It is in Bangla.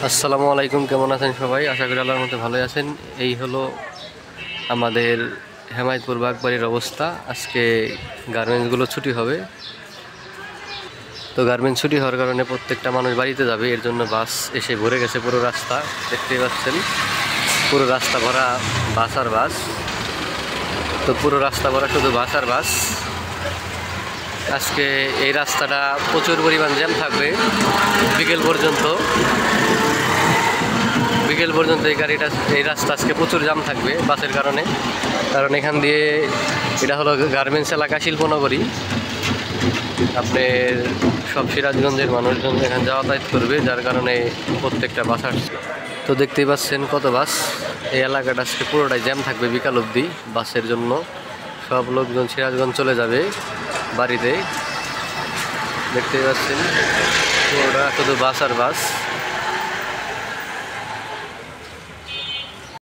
আসসালামু আলাইকুম, কেমন আছেন সবাই? আশা করি আল্লাহর মধ্যে ভালোই আছেন। এই হলো আমাদের হেমায়তপুর বাগবাড়ির অবস্থা। আজকে গার্মেন্টসগুলো ছুটি হবে, তো গার্মেন্টস ছুটি হওয়ার কারণে প্রত্যেকটা মানুষ বাড়িতে যাবে, এর জন্য বাস এসে ভরে গেছে পুরো রাস্তা। দেখতেই পাচ্ছেন পুরো রাস্তা ভরা বাস আর বাস। তো পুরো রাস্তা ভরা শুধু বাস আর বাস। আজকে এই রাস্তাটা প্রচুর পরিমাণ জ্যাম থাকবে বিকেল পর্যন্ত। এই রাস্তা আজকে প্রচুর জ্যাম থাকবে বাসের কারণে। কারণ এখান দিয়ে এটা হলো গার্মেন্টস এলাকা, শিল্পনগরী। আপনার সব সিরাজগঞ্জের মানুষজন এখানে যাতায়াত করবে, যার কারণে প্রত্যেকটা বাস আসছে। তো দেখতেই পাচ্ছেন কত বাস। এই এলাকাটা আজকে পুরোটাই জ্যাম থাকবে বিকাল অবধি বাসের জন্য। সব লোকজন সিরাজগঞ্জ চলে যাবে বাড়িতে। দেখতেই পাচ্ছেন পুরোটা শুধু বাস আর বাস।